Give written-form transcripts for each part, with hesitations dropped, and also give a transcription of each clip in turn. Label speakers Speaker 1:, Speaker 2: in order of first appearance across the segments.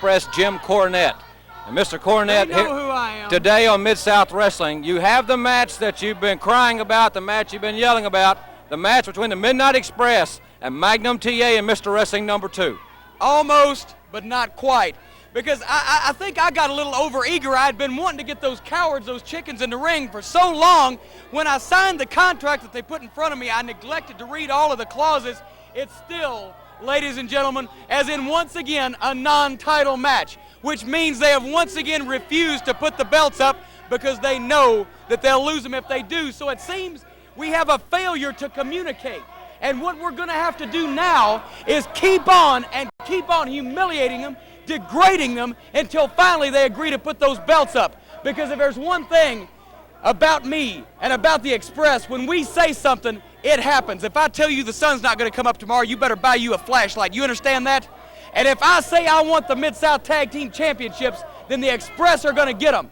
Speaker 1: Express, Jim Cornette. And Mr. Cornette,
Speaker 2: they know who I am.
Speaker 1: Today on Mid-South Wrestling, you have the match that you've been crying about, the match you've been yelling about, the match between the Midnight Express and Magnum TA and Mr. Wrestling #2.
Speaker 2: Almost, but not quite. Because I think I got a little over-eager. I'd been wanting to get those cowards, those chickens in the ring for so long. When I signed the contract that they put in front of me, I neglected to read all of the clauses. It's still, ladies and gentlemen, as in once again, a non-title match, which means they have once again refused to put the belts up because they know that they'll lose them if they do. So it seems we have a failure to communicate. And what we're going to have to do now is keep on humiliating them, degrading them, until finally they agree to put those belts up. Because if there's one thing about me and about the Express, when we say something, it happens. If I tell you the sun's not going to come up tomorrow, you better buy you a flashlight. You understand that? And if I say I want the Mid-South Tag Team Championships, then the Express are going to get them.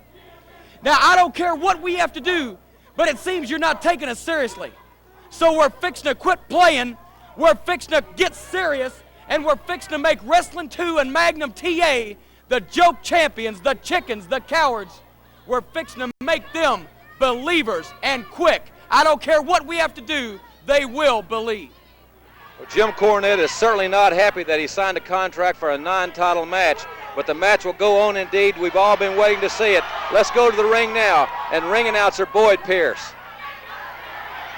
Speaker 2: Now, I don't care what we have to do, but it seems you're not taking us seriously. So we're fixing to quit playing, we're fixing to get serious, and we're fixing to make Wrestling 2 and Magnum TA the joke champions, the chickens, the cowards. We're fixing to make them believers, and quick. I don't care what we have to do, they will believe.
Speaker 1: Well, Jim Cornette is certainly not happy that he signed a contract for a non-title match, but the match will go on indeed. We've all been waiting to see it. Let's go to the ring now, and ring announcer Boyd Pierce.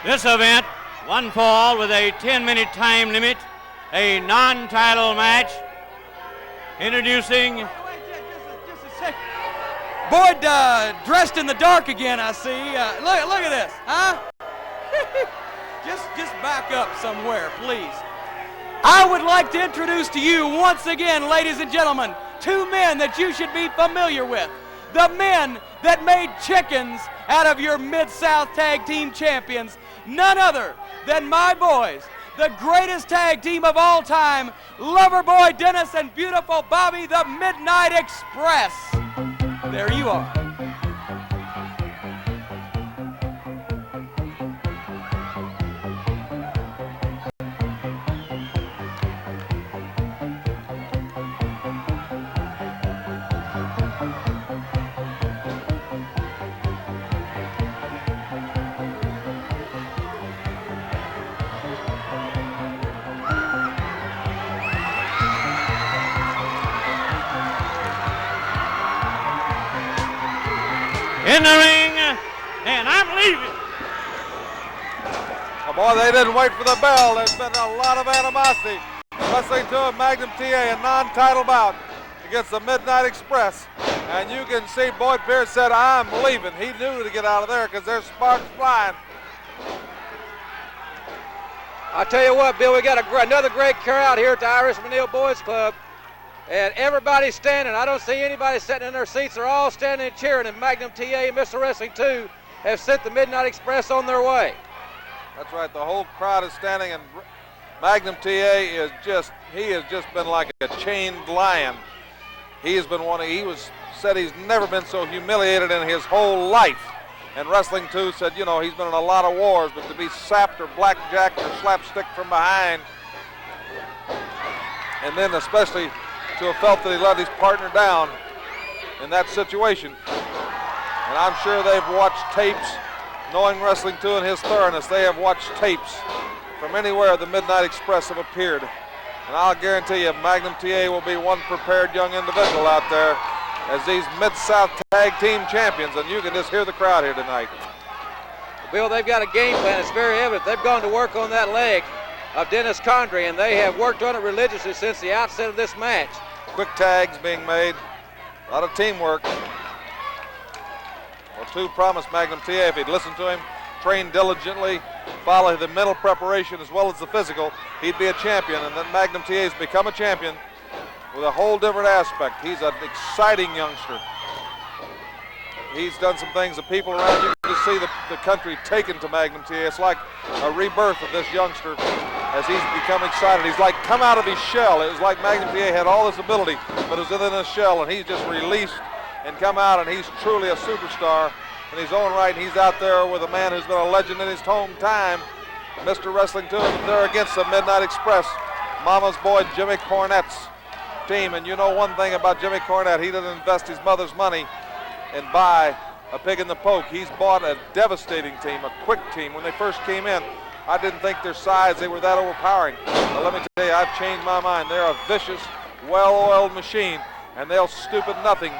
Speaker 3: This event, one fall with a 10-minute time limit, a non-title match. Introducing...
Speaker 2: Just a second. Boyd dressed in the dark again, I see. Look at this, huh? just back up somewhere, please. I would like to introduce to you once again, ladies and gentlemen, two men that you should be familiar with. The men that made chickens out of your Mid-South Tag Team Champions. None other than my boys, the greatest tag team of all time, Loverboy Dennis and beautiful Bobby, the Midnight Express. There you are.
Speaker 3: In the ring, and I'm leaving.
Speaker 4: Oh boy, they didn't wait for the bell. There's been a lot of animosity. Wrestling 2 of Magnum TA, a non-title bout against the Midnight Express. And you can see Boyd Pierce said, I'm leaving. He knew to get out of there because there's sparks flying.
Speaker 1: I'll tell you what, Bill, we got another great crowd here at the Irish Manil Boys Club. And everybody's standing. I don't see anybody sitting in their seats. They're all standing and cheering. And Magnum TA and Mr. Wrestling 2 have sent the Midnight Express on their way.
Speaker 4: That's right. The whole crowd is standing, and Magnum TA is he has just been like a chained lion. He has been said he's never been so humiliated in his whole life. And Wrestling 2 said, you know, he's been in a lot of wars, but to be sapped or blackjacked or slapstick from behind, and then especially to have felt that he let his partner down in that situation. And I'm sure they've watched tapes, knowing Wrestling 2 and his thoroughness, they have watched tapes from anywhere the Midnight Express have appeared. And I'll guarantee you Magnum TA will be one prepared young individual out there as these Mid-South Tag Team Champions, and you can just hear the crowd here tonight.
Speaker 1: Bill, they've got a game plan. It's very evident. They've gone to work on that leg of Dennis Condrey, and they have worked on it religiously since the outset of this match.
Speaker 4: Quick tags being made, a lot of teamwork. Well, 2 promised Magnum TA if he'd listen to him, train diligently, follow the mental preparation as well as the physical, he'd be a champion. And then Magnum TA has become a champion with a whole different aspect. He's an exciting youngster. He's done some things that people around you can see the country taken to Magnum TA. It's like a rebirth of this youngster as he's become excited. He's like come out of his shell. It was like Magnum TA had all this ability, but it was within his shell, and he's just released and come out, and he's truly a superstar in his own right. And he's out there with a man who's been a legend in his home time, Mr. Wrestling 2, and they're against the Midnight Express, Mama's boy Jimmy Cornette. team. And you know one thing about Jimmy Cornette, he doesn't invest his mother's money and buy a pig in the poke. He's bought a devastating team, a quick team. When they first came in, I didn't think their size, they were that overpowering. But let me tell you, I've changed my mind. They're a vicious, well-oiled machine, and they'll stoop at nothing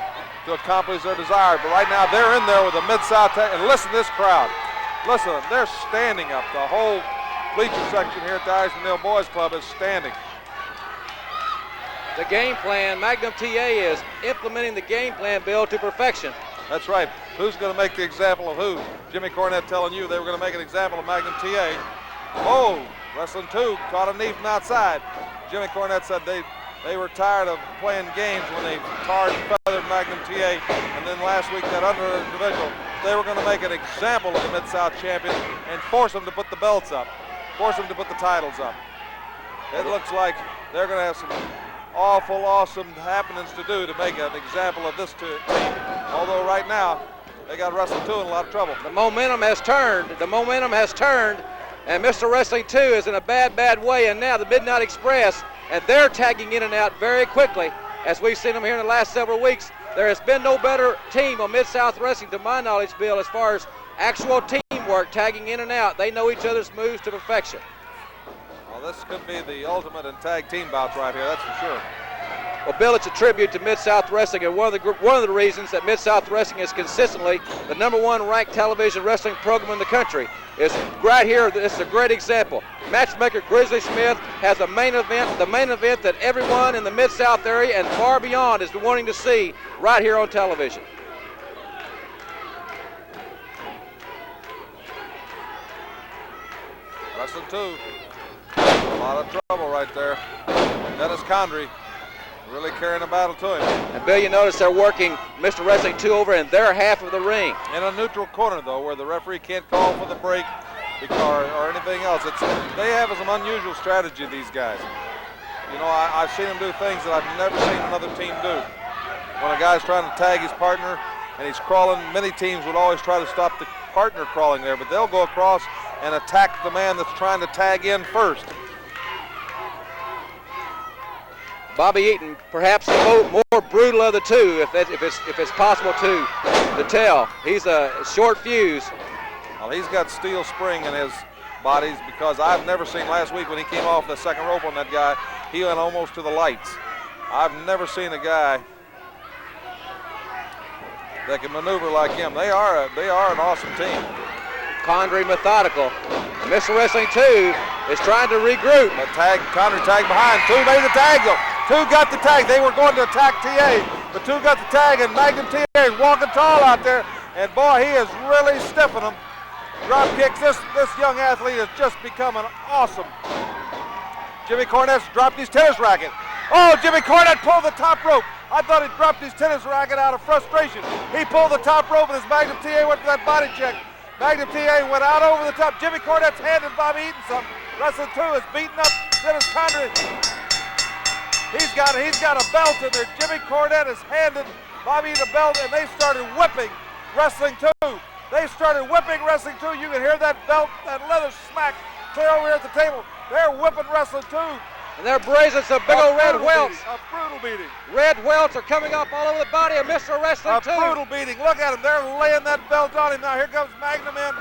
Speaker 4: to accomplish their desire. But right now, they're in there with a Mid-South tag. And listen to this crowd. Listen, they're standing up. The whole bleacher section here at the Irish Manile Boys Club is standing.
Speaker 1: The game plan, Magnum TA is implementing the game plan, Bill, to perfection.
Speaker 4: That's right. Who's going to make the example of who? Jimmy Cornette telling you they were going to make an example of Magnum TA. Oh, wrestling 2, caught a knee from outside. Jimmy Cornette said they were tired of playing games when they tarred and feathered Magnum TA. And then last week, that under individual, they were going to make an example of the Mid-South champion and force them to put the belts up, force them to put the titles up. It looks like they're going to have some awful, awesome happenings to do to make an example of this team. Although right now, they got Wrestling 2 in a lot of trouble.
Speaker 1: The momentum has turned. The momentum has turned, and Mr. Wrestling 2 is in a bad, bad way. And now the Midnight Express, and they're tagging in and out very quickly, as we've seen them here in the last several weeks. There has been no better team on Mid-South Wrestling, to my knowledge, Bill, as far as actual teamwork, tagging in and out. They know each other's moves to perfection.
Speaker 4: Well, this could be the ultimate in tag team bouts right here, that's for sure.
Speaker 1: Well, Bill, it's a tribute to Mid-South Wrestling, and one of the reasons that Mid-South Wrestling is consistently the #1 ranked television wrestling program in the country is right here. This is a great example. Matchmaker Grizzly Smith has a main event, the main event that everyone in the Mid-South area and far beyond has been wanting to see right here on television.
Speaker 4: Wrestling 2, a lot of trouble right there. Dennis Condrey really carrying a battle to him.
Speaker 1: And Bill, you notice they're working Mr. Wrestling 2 over in their half of the ring.
Speaker 4: In a neutral corner, though, where the referee can't call for the break or anything else. They have some unusual strategy, these guys. You know, I've seen them do things that I've never seen another team do. When a guy's trying to tag his partner and he's crawling, many teams would always try to stop the partner crawling there, but they'll go across and attack the man that's trying to tag in first.
Speaker 1: Bobby Eaton, perhaps the more brutal of the two, if it's possible to tell. He's a short fuse.
Speaker 4: Well, he's got steel spring in his bodies, because I've never seen last week when he came off the second rope on that guy, he went almost to the lights. I've never seen a guy that can maneuver like him. They are an awesome team.
Speaker 1: Condrey methodical. Mr. Wrestling 2 is trying to regroup.
Speaker 4: Condrey tagged behind. 2 made the tag though. 2 got the tag. They were going to attack TA, but 2 got the tag, and Magnum TA is walking tall out there. And boy, he is really stiffing them. Drop kicks. This young athlete has just become an awesome. Jimmy Cornette's dropped his tennis racket. Oh, Jimmy Cornette pulled the top rope. I thought he dropped his tennis racket out of frustration. He pulled the top rope, and his Magnum TA went for that body check. Magnum TA went out over the top. Jimmy Cornette's handed Bobby Eaton something. Wrestling 2 is beating up Dennis Condrey. He's got a belt in there. Jimmy Cornette has handed Bobby Eaton a belt, and they started whipping Wrestling 2. They started whipping Wrestling 2. You can hear that belt, that leather smack clear over here at the table. They're whipping Wrestling 2.
Speaker 1: And they're brazing some big old red welts.
Speaker 4: A brutal beating.
Speaker 1: Red welts are coming up all over the body of Mr. Wrestling 2.
Speaker 4: A brutal beating. Look at him. They're laying that belt on him now. Here comes Magnum in.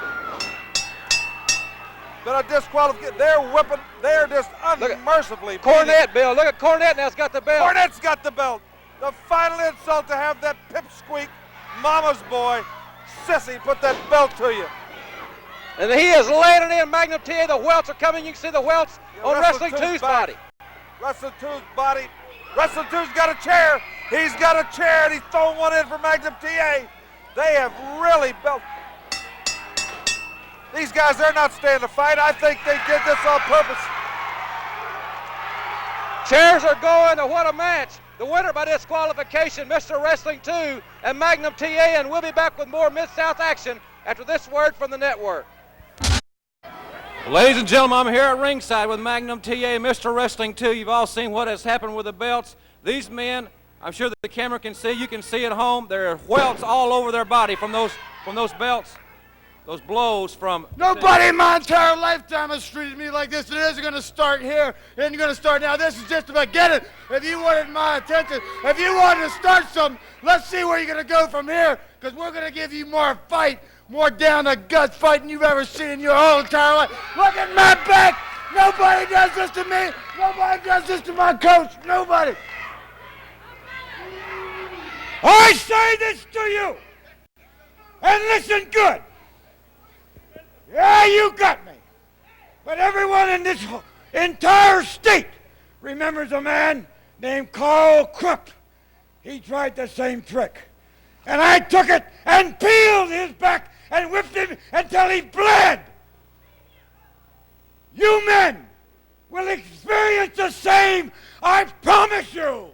Speaker 4: Been a disqualification. They're whipping. They're just unmercifully beating.
Speaker 1: Cornette, Bill. Look at Cornette now. He's got the belt.
Speaker 4: Cornette's got the belt. The final insult to have that pipsqueak, mama's boy, sissy, put that belt to you.
Speaker 1: And he is laying it in. Magnum TA. The welts are coming. You can see the welts on Wrestling 2's body.
Speaker 4: Wrestling 2's body. Wrestling 2's got a chair. He's got a chair, and he's throwing one in for Magnum TA. They have really built. These guys, they're not staying to fight. I think they did this on purpose.
Speaker 1: Chairs are going, and what a match. The winner by disqualification, Mr. Wrestling 2 and Magnum TA, and we'll be back with more Mid-South action after this word from the network.
Speaker 5: Ladies and gentlemen, I'm here at ringside with Magnum TA and Mr. Wrestling 2. You've all seen what has happened with the belts. These men, I'm sure that the camera can see, you can see at home, there are welts all over their body from those belts. blows from...
Speaker 6: Nobody in my entire lifetime has treated me like this, and it isn't going to start here. It isn't going to start now. This is just the beginning. If you wanted my attention, if you wanted to start something, let's see where you're going to go from here, because we're going to give you more fight, more down-the-gut fighting you've ever seen in your whole entire life. Look at my back. Nobody does this to me. Nobody does this to my coach. Nobody. I say this to you, and listen good. Yeah, you got me. But everyone in this entire state remembers a man named Carl Crook. He tried the same trick. And I took it and peeled his back and whipped him until he bled. You men will experience the same, I promise you.